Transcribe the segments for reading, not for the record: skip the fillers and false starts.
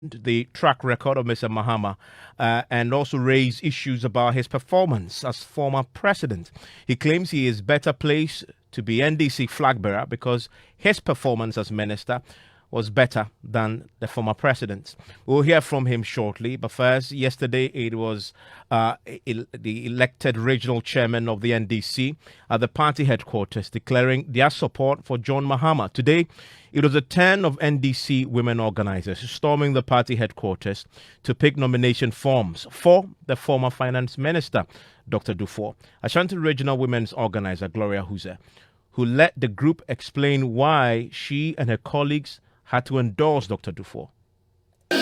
the track record of Mr. Mahama and also raised issues about his performance as former president. He claims he is better placed to be NDC flag bearer because his performance as minister was better than the former president. We'll hear from him shortly, but first, yesterday it was the elected regional chairman of the NDC at the party headquarters declaring their support for John Mahama. Today, it was a turn of NDC women organizers storming the party headquarters to pick nomination forms for the former finance minister, Dr. Duffour. Ashanti Regional Women's Organizer Gloria Huze, who let the group explain why she and her colleagues had to endorse Dr. Duffour. The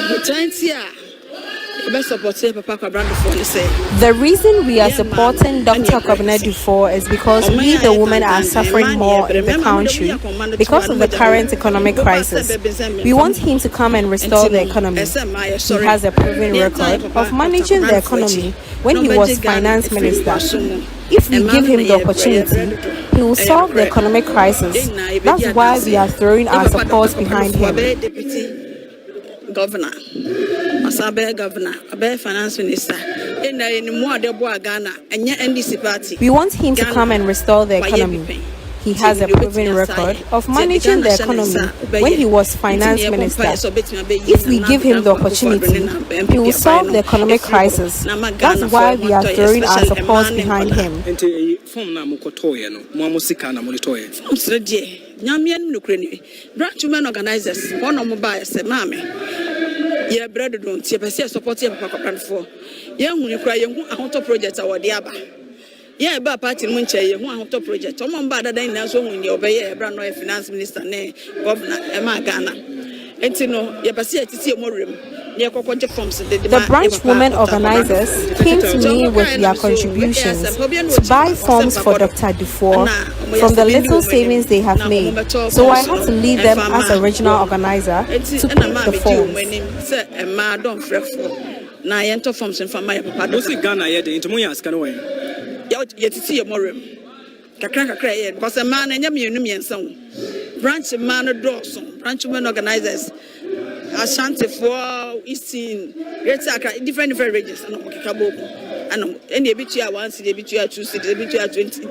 reason we are supporting Dr. Kwabena Duffour is because we, the women, are suffering more in the country because of the current economic crisis. We want him to come and restore the economy. He has a proven record of managing the economy when he was finance minister. If we give him the opportunity, he will solve the economic crisis. That's why we are throwing our support behind him. Governor, Asabe Governor, Abe Finance Minister, NDC party. We want him to come and restore the economy. He has a proven record of managing the economy when he was finance minister. If we give him the opportunity, he will solve the economic crisis. That's why we are throwing our support behind him. Branch women organizers, one of mobile said, Mammy, yeah, bread don't, you support your papa for. Young when you cry, you want to project our diaba. Yeah, about party Munche, you want to project. Tom better than that's when you obey a brand new finance minister, governor, Emma Ghana. And you know, you pass it to see more room. The branch women organizers came to me with their contributions to buy forms for Dr. Duffour from the little savings they have made. So I had to lead them as a regional organizer to pick the forms. Branch man Dawson, branch women organizers, Ashanti for Eastern, different regions. And any BTR 1 city, BTR 2 cities, BTR 20.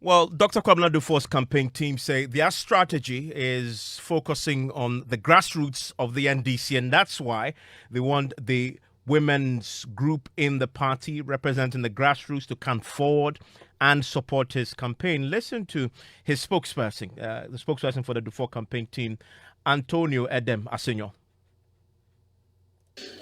Well, Dr. Kwabena Duffour's campaign team say their strategy is focusing on the grassroots of the NDC, and that's why they want the women's group in the party representing the grassroots to come forward and support his campaign. Listen to his spokesperson, the spokesperson for the Duffour campaign team, Antonio Edem Asenyo.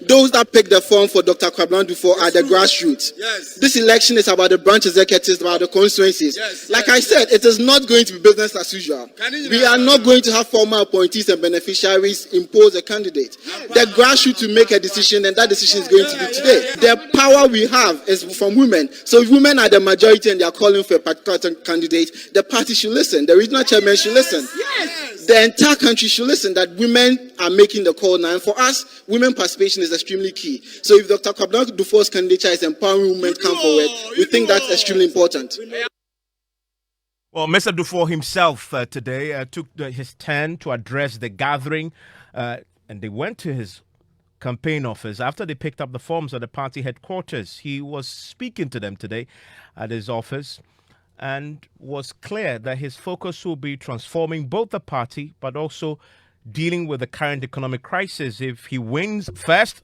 Those that pick the form for Dr. Kwabena Duffour are the grassroots. Yes. This election is about the branch executives, about the constituencies. Yes. Like I said, it is not going to be business as usual. We are not going to have former appointees and beneficiaries impose a candidate. The grassroots will make a decision, and that decision is going to be today. The power we have is from women. So if women are the majority and they are calling for a particular candidate, the party should listen. The regional chairman should listen. Yes. The entire country should listen that women are making the call now. And for us, women participation is extremely key. So if Dr. Kwabena Duffour's candidature is empowering women to come forward, we think that's extremely important. Well, Mr. Duffour himself today took his turn to address the gathering, and they went to his campaign office after they picked up the forms at the party headquarters. He was speaking to them today at his office and was clear that his focus will be transforming both the party but also dealing with the current economic crisis. If he wins first,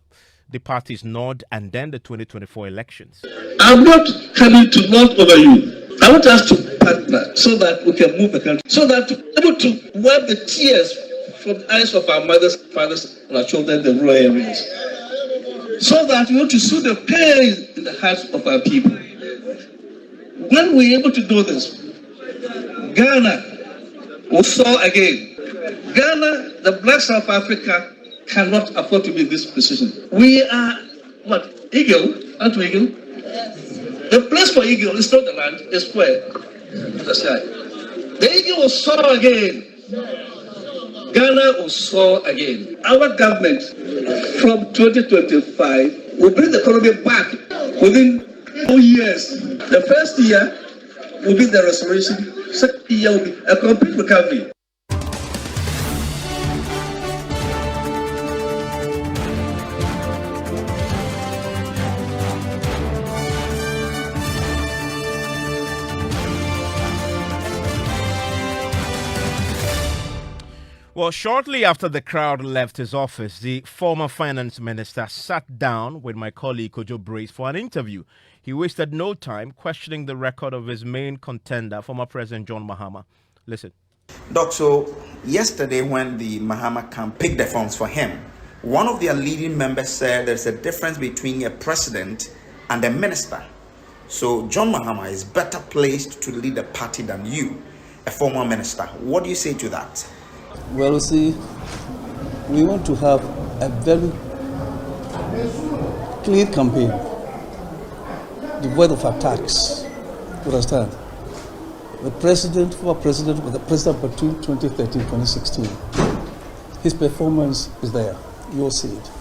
the party's nod, and then the 2024 elections. I'm not coming to nod over you. I want us to partner so that we can move the country, so that we're able to wipe the tears from the eyes of our mothers, fathers, and our children in the rural areas, so that we want to soothe the pain in the hearts of our people. When we're able to do this, Ghana will soar again. Ghana, the black South Africa, cannot afford to be in this position. We are, eagle? Aren't we eagle? The place for eagle is not the land, it's where? The sky. The eagle will soar again. Ghana will soar again. Our government, from 2025, will bring the economy back within 4 years. The first year will be the restoration. Second year will be a complete recovery. Well, shortly after the crowd left his office, the former finance minister sat down with my colleague Kojo Brace for an interview. He wasted no time questioning the record of his main contender, former President John Mahama. Listen. Doc, so yesterday when the Mahama camp picked the forms for him, one of their leading members said there's a difference between a president and a minister. So John Mahama is better placed to lead the party than you, a former minister. What do you say to that? Well, you see, we want to have a very clean campaign, devoid of attacks. You understand? The president, former president, was the president between 2013 and 2016. His performance is there. You'll see it.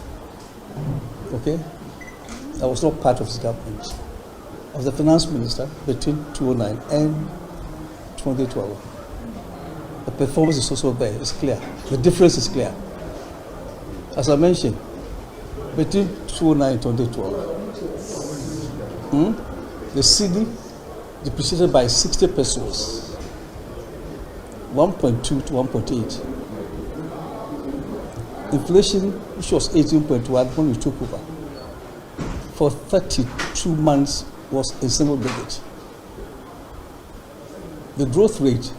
Okay? I was not part of his government. I was the finance minister between 2009 and 2012. The performance is also there, it's clear. The difference is clear. As I mentioned, between 2009 and 2012, the CD depreciated by 60 pesos, 1.2 to 1.8. Inflation, which was 18.1 when we took over, for 32 months was in single digit. The growth rate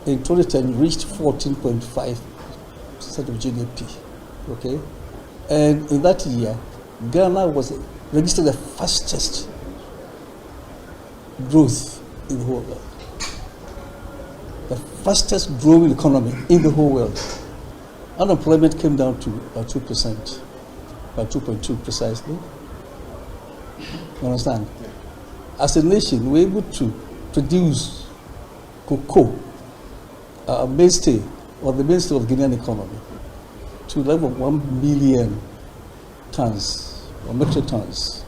in 2010 reached 14.5% of GDP. Okay, and in that year, Ghana was registered the fastest growth in the whole world, the fastest growing economy in the whole world. Unemployment came down to about 2%, about 2.2 precisely. You understand? As a nation, we're able to produce cocoa, mainstay, or the mainstay of the Guinean economy, to the level of 1 million tons, or metric tons.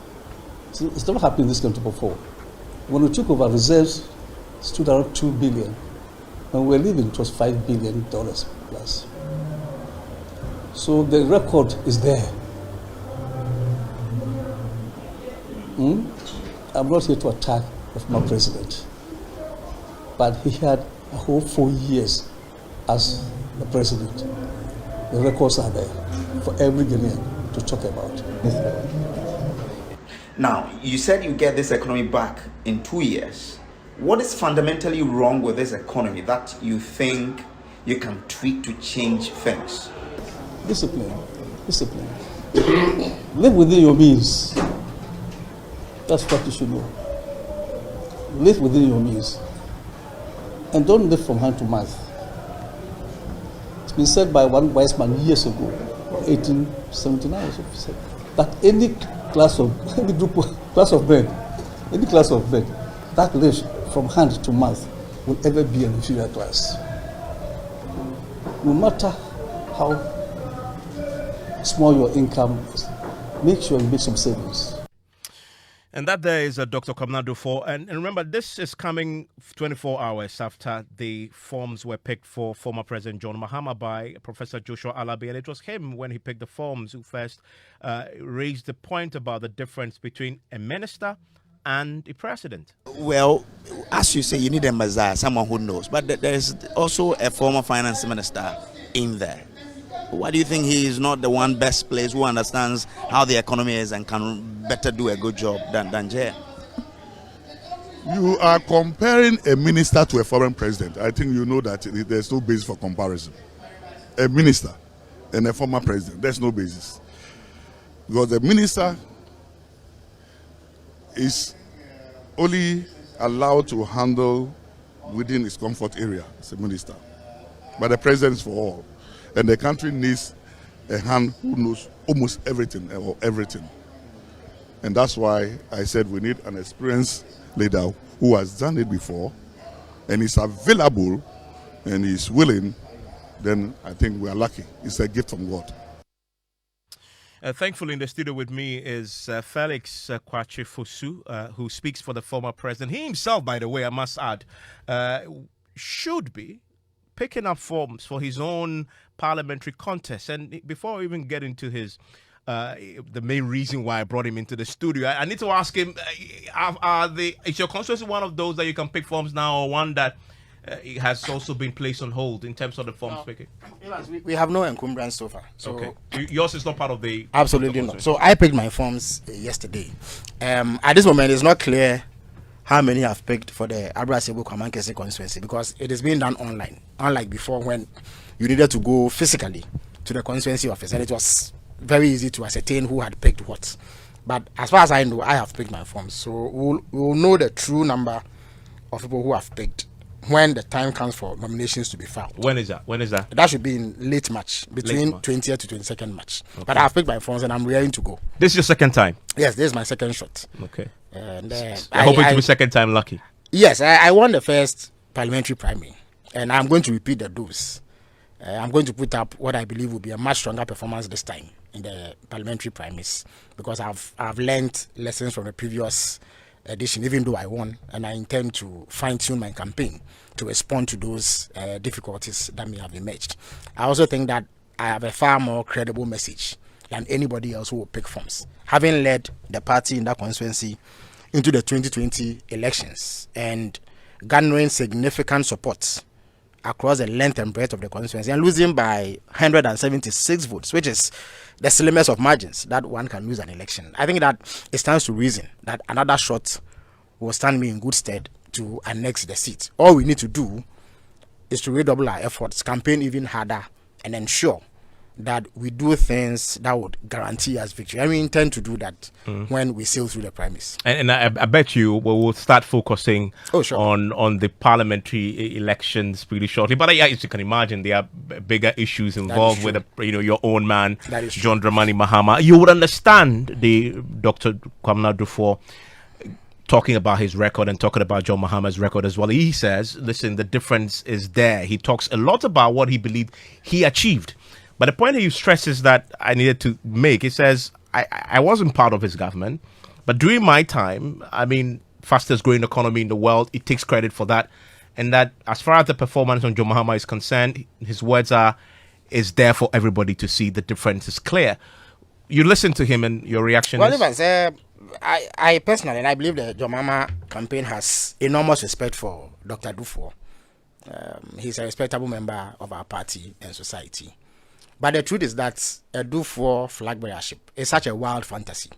So it's never happened in this country before. When we took over, reserves stood around 2 billion. When we were leaving, it was $5 billion plus. So the record is there. I'm not here to attack the former president, but he had a whole 4 years as the president. The records are there for every Ghanaian to talk about. Now, you said you get this economy back in 2 years. What is fundamentally wrong with this economy that you think you can tweak to change things? Discipline. Live within your means. That's what you should know. Live within your means. And don't live from hand to mouth. It's been said by one wise man years ago, 1879, that any class of men that lives from hand to mouth will ever be an inferior class. No matter how small your income is, make sure you make some savings. And that there is Dr. Kwabena Duffour. And remember, this is coming 24 hours after the forms were picked for former President John Mahama by Professor Joshua Alabi. And it was him, when he picked the forms, who first raised the point about the difference between a minister and a president. Well, as you say, you need a messiah, someone who knows. But there's also a former finance minister in there. Why do you think he is not the one best placed, who understands how the economy is and can better do a good job than Jay? You are comparing a minister to a foreign president. I think you know that there's no basis for comparison. A minister and a former president, there's no basis. Because the minister is only allowed to handle within his comfort area as a minister. But the president is for all. And the country needs a hand who knows almost everything or everything. And that's why I said we need an experienced leader who has done it before and is available and is willing. Then I think we are lucky. It's a gift from God. Thankfully, in the studio with me is Felix Kwakye Ofosu, who speaks for the former president. He himself, by the way, I must add, should be picking up forms for his own parliamentary contest. And before I even get into his the main reason why I brought him into the studio, I need to ask him, is your constituency one of those that you can pick forms now, or one that it has also been placed on hold in terms of the form speaking? We have no encumbrance so far. So okay. Yours is not part of the... Absolutely not. So I picked my forms yesterday. At this moment, it's not clear how many have picked for the Abrasibu Kwamankese constituency because it is being done online. Unlike before when you needed to go physically to the constituency office and it was very easy to ascertain who had picked what. But as far as I know, I have picked my forms. So we'll know the true number of people who have picked when the time comes for nominations to be filed. When is that? That should be in late March, between 20th to 22nd March. Okay. But I've picked my forms and I'm ready to go. This is your second time? Yes, this is my second shot. Okay. And I hope it will be second time lucky. Yes, I won the first parliamentary primary and I'm going to repeat the dose. I'm going to put up what I believe will be a much stronger performance this time in the parliamentary primaries because I've learned lessons from the previous edition, even though I won, and I intend to fine-tune my campaign to respond to those difficulties that may have emerged. I also think that I have a far more credible message than anybody else who will pick forms. Having led the party in that constituency into the 2020 elections and garnering significant support across the length and breadth of the constituency and losing by 176 votes, which is the slimmest of margins that one can lose an election. I think that it stands to reason that another shot will stand me in good stead to annex the seat. All we need to do is to redouble our efforts, campaign even harder, and ensure that we do things that would guarantee us victory. And we intend to do that when we sail through the primaries. And I bet you we will start focusing sure. on the parliamentary elections pretty shortly. But as you can imagine, there are bigger issues involved with your own man, John Mahama. You would understand the Dr. Kwabena Duffour talking about his record and talking about John Mahama's record as well. He says, listen, the difference is there. He talks a lot about what he believed he achieved. But the point that you stress is that I needed to make, he says, I wasn't part of his government, but during my time, I mean, fastest growing economy in the world, it takes credit for that. And that as far as the performance on John Mahama is concerned, his words is there for everybody to see. The difference is clear. You listen to him and your reaction is? Evans, I personally, and I believe the John Mahama campaign has enormous respect for Dr. Duffour. He's a respectable member of our party and society. But the truth is that a Duffour flag bearership is such a wild fantasy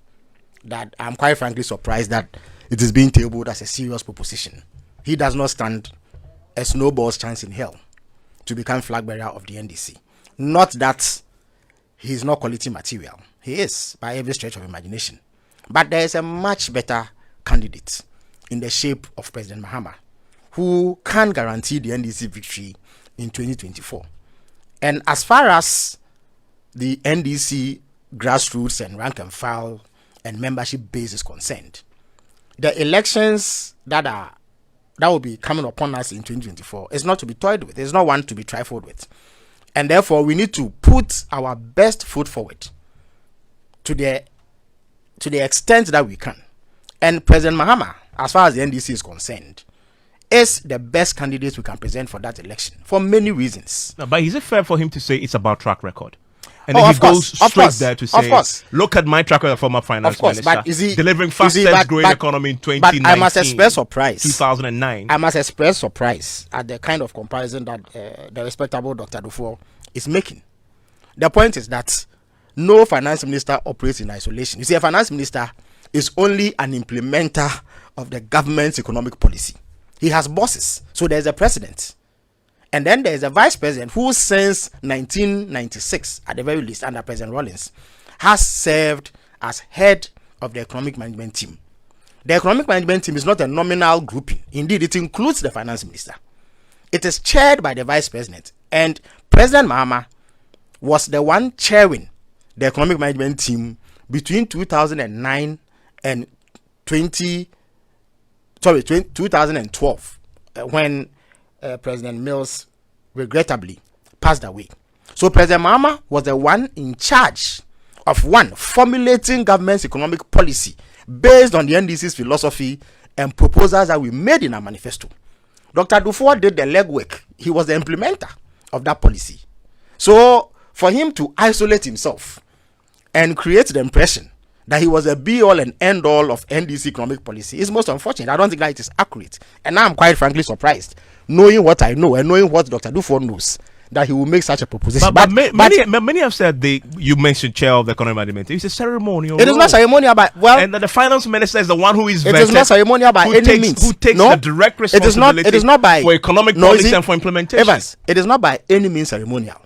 that I'm quite frankly surprised that it is being tabled as a serious proposition. He does not stand a snowball's chance in hell to become flag bearer of the NDC. Not that he's not quality material. He is, by every stretch of imagination. But there is a much better candidate in the shape of President Mahama who can guarantee the NDC victory in 2024. And as far as the NDC grassroots and rank and file and membership base is concerned, the elections that will be coming upon us in 2024 is not to be toyed with. It's not one to be trifled with. And therefore, we need to put our best foot forward to the extent that we can. And President Mahama, as far as the NDC is concerned, is the best candidate we can present for that election for many reasons. No, but is it fair for him to say it's about track record? And then he goes straight there to say, look at my track record as former finance minister. But is he delivering fastest growing economy in 2019? But I must express surprise. 2009. I must express surprise at the kind of comparison that the respectable Dr. Duffour is making. The point is that no finance minister operates in isolation. You see, a finance minister is only an implementer of the government's economic policy. He has bosses. So there's a president. And then there's a vice president who since 1996, at the very least, under President Rawlings, has served as head of the economic management team. The economic management team is not a nominal grouping. Indeed, it includes the finance minister. It is chaired by the vice president. And President Mahama was the one chairing the economic management team between 2009 and 2012, when President Mills regrettably passed away. So President Mahama was the one in charge of formulating government's economic policy based on the NDC's philosophy and proposals that we made in our manifesto. Dr. Duffour did the legwork. He was the implementer of that policy. So for him to isolate himself and create the impression that he was a be-all and end-all of NDC economic policy is most unfortunate. I don't think that it is accurate. And now I'm quite frankly surprised, knowing what I know and knowing what Dr. Duffour knows, that he will make such a proposition. But many have said you mentioned chair of the economic management. It's a ceremonial. It is not ceremonial, but and the finance minister is the one who is vetted. It is not ceremonial by any means. Who takes the direct responsibility? It is not by for economic policy and for implementation. Evans, it is not by any means ceremonial.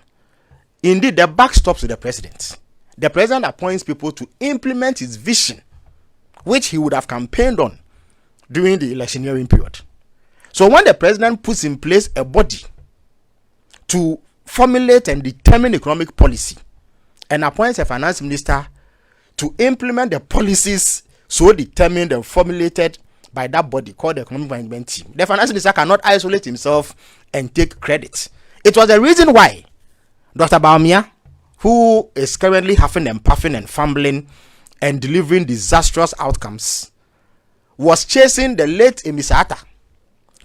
Indeed, the buck stops with the president. The president appoints people to implement his vision, which he would have campaigned on during the electioneering period. So when the president puts in place a body to formulate and determine economic policy and appoints a finance minister to implement the policies so determined and formulated by that body called the economic management team, the finance minister cannot isolate himself and take credit. It was the reason why Dr. Bawumia, who is currently huffing and puffing and fumbling and delivering disastrous outcomes, was chasing the late Emisata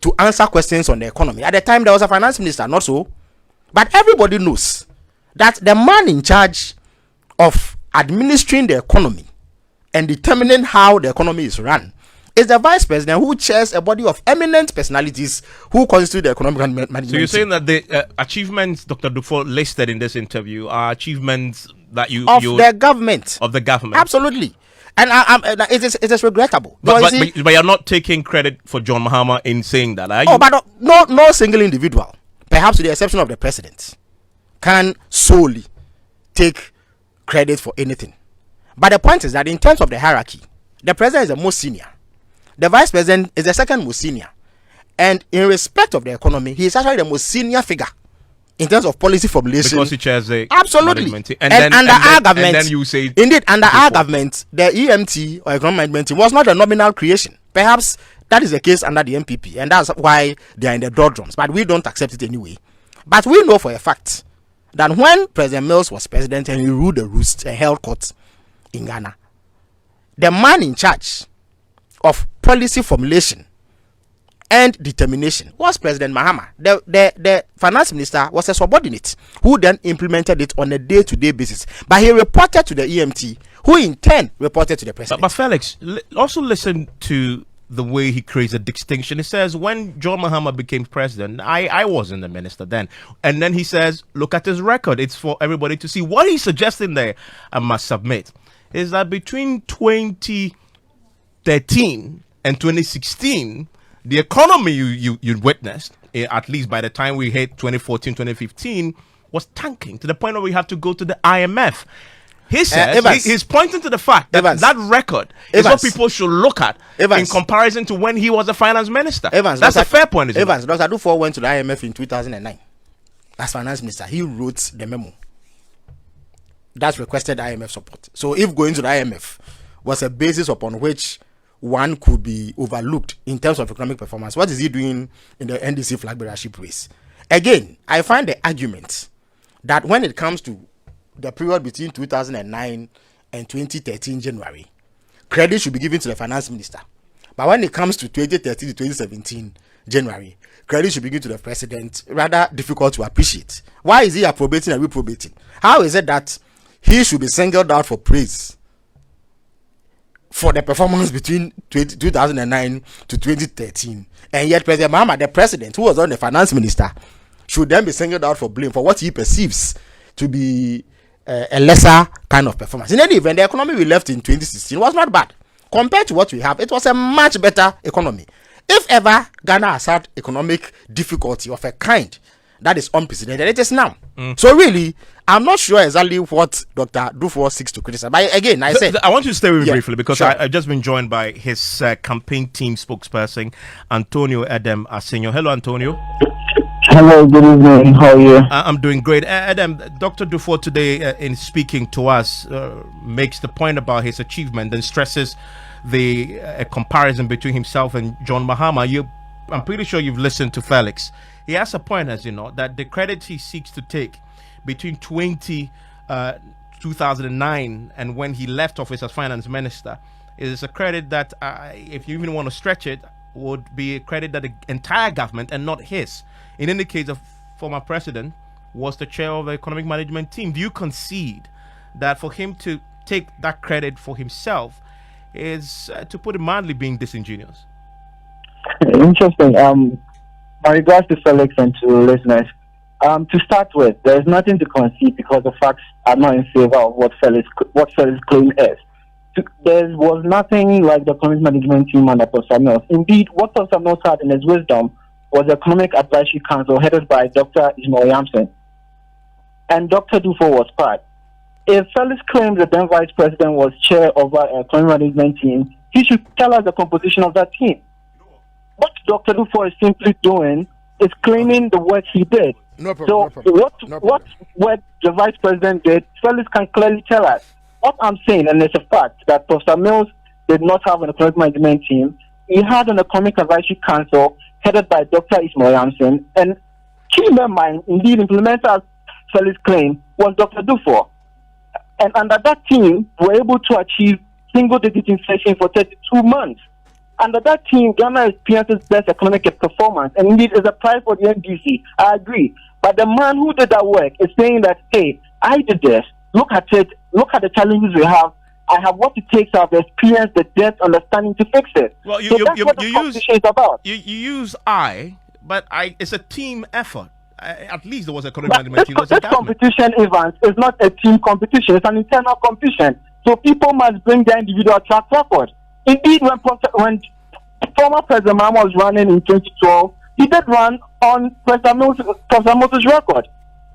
to answer questions on the economy. At the time, there was a finance minister, not so. But everybody knows that the man in charge of administering the economy and determining how the economy is run is the vice president, who chairs a body of eminent personalities who constitute the economic management. So you're saying that the achievements Dr. Duffour listed in this interview are achievements that the government. Of the government. Absolutely. And it is regrettable. But you're not taking credit for John Mahama in saying that, are you? Oh, but no single individual, perhaps with the exception of the president, can solely take credit for anything. But the point is that in terms of the hierarchy, the president is the most senior. The vice president is the second most senior. And in respect of the economy, he is actually the most senior figure in terms of policy formulation. Because he chairs the absolutely. Under our government, and then you say indeed, under our government, the EMT or economic management team was not a nominal creation. Perhaps that is the case under the MPP, and that's why they are in the doldrums. But we don't accept it anyway. But we know for a fact that when President Mills was president and he ruled the roost and held court in Ghana, the man in charge of policy formulation and determination was President Mahama. The finance minister was a subordinate who then implemented it on a day-to-day basis. But he reported to the EMT, who in turn reported to the president. But Felix, also listen to the way he creates a distinction. He says, when John Mahama became president, I wasn't the minister then. And then he says, look at his record. It's for everybody to see. What he's suggesting there, I must submit, is that between 2013 and 2016, the economy you witnessed, at least by the time we hit 2014, 2015, was tanking to the point where we had to go to the IMF. He says he's pointing to the fact that that record is what people should look at in comparison to when he was a finance minister. That's a fair point. Dr. Duffour went to the IMF in 2009 as finance minister. He wrote the memo that requested IMF support. So if going to the IMF was a basis upon which one could be overlooked in terms of economic performance, what is he doing in the NDC flag bearership race? Again, I find the argument that when it comes to the period between 2009 and 2013 January, credit should be given to the finance minister. But when it comes to 2013 to 2017 January, credit should be given to the president. Rather difficult to appreciate. Why is he approbating and reprobating? How is it that he should be singled out for praise for the performance between 2009 to 2013, and yet President Mahama, the president, who was on the finance minister, should then be singled out for blame for what he perceives to be a lesser kind of performance? In any event, the economy we left in 2016 was not bad. Compared to what we have, it was a much better economy. If ever Ghana has had economic difficulty of a kind that is unprecedented, it is now. So really, I'm not sure exactly what Dr. Duffour seeks to criticize. But again, I want you to stay with me briefly, because I've just been joined by his campaign team spokesperson, Antonio Edem Asenyo. Hello, Antonio. Hello, good evening. How are you? I'm doing great. Adam, Dr. Duffour today, in speaking to us, makes the point about his achievement and stresses the comparison between himself and John Mahama. I'm pretty sure you've listened to Felix. He has a point, as you know, that the credit he seeks to take between 2009 and when he left office as finance minister is a credit that, if you even want to stretch it, would be a credit that the entire government and not his. In any case, the former president was the chair of the economic management team. Do you concede that for him to take that credit for himself is, to put it mildly, being disingenuous. Interesting. My regards to Felix and to listeners. To start with, there is nothing to concede because the facts are not in favor of what Felix claim is. There was nothing like the economic management team under Professor Mills. Indeed, what Professor Mills had in his wisdom was the Economic Advisory Council headed by Dr. Ismail Yamson. And Dr. Duffour was part. If Felix claims the then Vice President was chair of our economic management team, he should tell us the composition of that team. What Dr. Duffour is simply doing is claiming the work he did. No problem. What work the Vice President did, Felix can clearly tell us. What I'm saying, and it's a fact, that Professor Mills did not have an economic management team. He had an economic advisory council headed by Dr. Ismail Yamson, and key member, indeed implementer, as Felix claimed, was Dr. Duffour. And under that team, we were able to achieve single-digit inflation for 32 months. Under that team, Ghana experiences best economic performance, and indeed is a prize for the NDC. I agree. But the man who did that work is saying that, hey, I did this. Look at it. Look at the challenges we have. I have what it takes to have the experience, the depth, understanding to fix it. Well, so that's what the competition is about. You use but it's a team effort. At least there was a economic management team. This competition, Evans, is not a team competition. It's an internal competition. So people must bring their individual track record. Indeed, when former President Mahama was running in 2012, he did run on President Mills' record.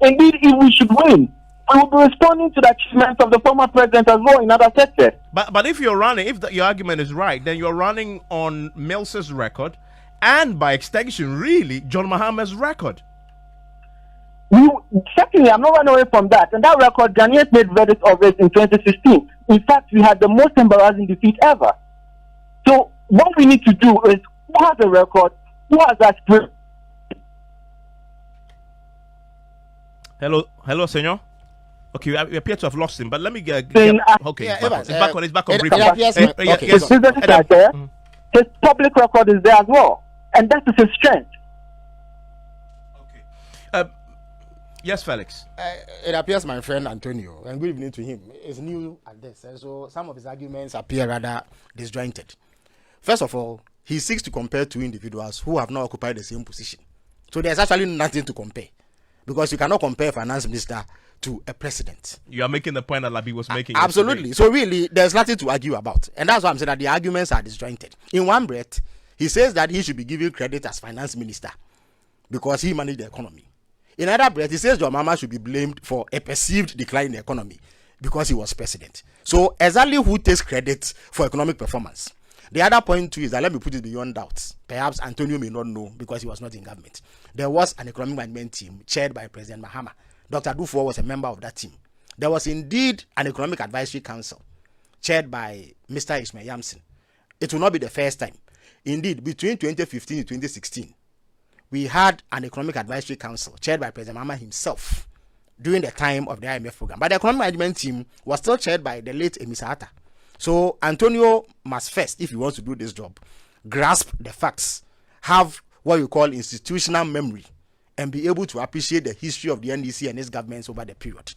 Indeed, if we should win, we will be responding to the achievements of the former president as well in other sectors. But if you're running, your argument is right, then you're running on Mills's record, and by extension, really, John Mahama's record. Secondly, I'm not running away from that. And that record, Ghanaians made verdict of it in 2016. In fact, we had the most embarrassing defeat ever. So what we need to do is, who has a record? Who has that spirit? Hello, senor. Okay, we appear to have lost him, but let me get okay. Yeah, It's back on. His public record is there as well, and that is his strength. Okay. Yes, Felix. It appears my friend Antonio, and good evening to him, is new at this, and so some of his arguments appear rather disjointed. First of all, he seeks to compare two individuals who have not occupied the same position. So there's actually nothing to compare, because you cannot compare a finance minister to a president. You are making the point that Labi was making. Absolutely. Yesterday. So really, there's nothing to argue about. And that's why I'm saying that the arguments are disjointed. In one breath, he says that he should be given credit as finance minister because he managed the economy. In another breath, he says John Mahama should be blamed for a perceived decline in the economy because he was president. So exactly who takes credit for economic performance? The other point too is that, let me put it beyond doubt. Perhaps Antonio may not know because he was not in government. There was an economic management team chaired by President Mahama. Dr. Duffour was a member of that team. There was indeed an economic advisory council chaired by Mr. Ismail Yamson. It will not be the first time. Indeed, between 2015 and 2016, we had an economic advisory council chaired by President Mahama himself during the time of the IMF program. But the economic management team was still chaired by the late Emisa Atta. So Antonio must first, if he wants to do this job, grasp the facts, have what you call institutional memory, and be able to appreciate the history of the NDC and its governments over the period,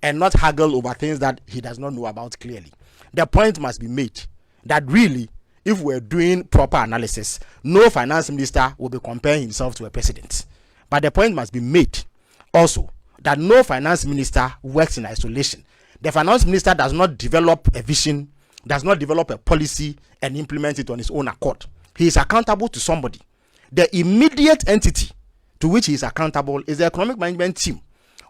and not haggle over things that he does not know about clearly. The point must be made that really, if we're doing proper analysis, no finance minister will be comparing himself to a president. But the point must be made also that no finance minister works in isolation. The finance minister does not develop a vision, does not develop a policy and implement it on his own accord. He is accountable to somebody. The immediate entity to which he is accountable is the economic management team,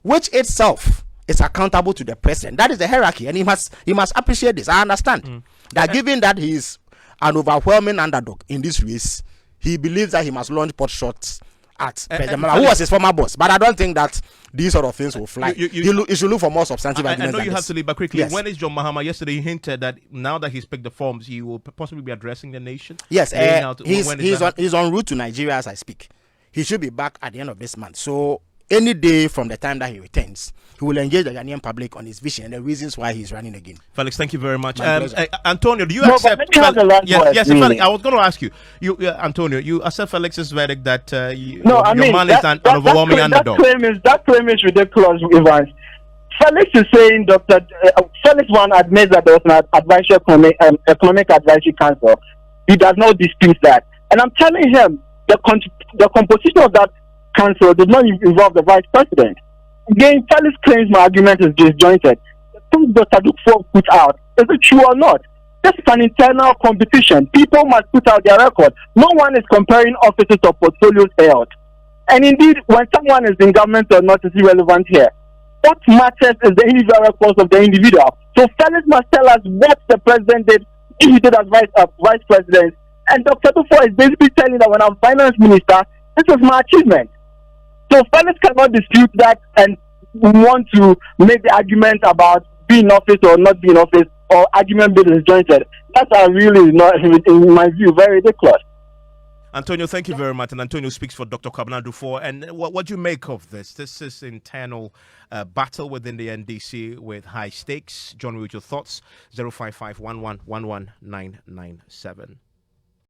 which itself is accountable to the president. That is the hierarchy, and he must appreciate this. I understand that given that he is an overwhelming underdog in this race, he believes that he must launch pot shots at President Mahama, who was his former boss. But I don't think that these sort of things will fly. You should look for more substantive arguments. I know you have to leave, but quickly, yes. When is John Mahama? Yesterday he hinted that now that he's picked the forms, he will possibly be addressing the nation. Yes, he's en route to Nigeria as I speak. He should be back at the end of this month. So any day from the time that he returns, he will engage the Ghanaian public on his vision and the reasons why he's running again. Felix, thank you very much. Antonio, do you accept? Yes, really. Felix, I was going to ask you. Antonio, you accept Felix's verdict that your man is an overwhelming underdog. That claim is ridiculous, Evans. Felix is saying Felix one admits that there was an economic advisory council. He does not dispute that. And I'm telling him the composition of that council does not involve the vice president. Again, Felix claims my argument is disjointed. The things Dr. Duffour put out, is it true or not? This is an internal competition. People must put out their record. No one is comparing offices or portfolios held. And indeed, when someone is in government or not is irrelevant here. What matters is the individual records of the individual. So Felix must tell us what the president did, if he did as vice president. And Dr. Duffour is basically telling that when I'm finance minister, this was my achievement. So Felix cannot dispute that and want to make the argument about being in office or not being in office, or argument being disjointed. That's really not, in my view, very ridiculous. Antonio, thank you very much. And Antonio speaks for Dr. Kwabena Duffour. And what do you make of this? This is internal battle within the NDC with high stakes. John, with your thoughts, 055-11-11997.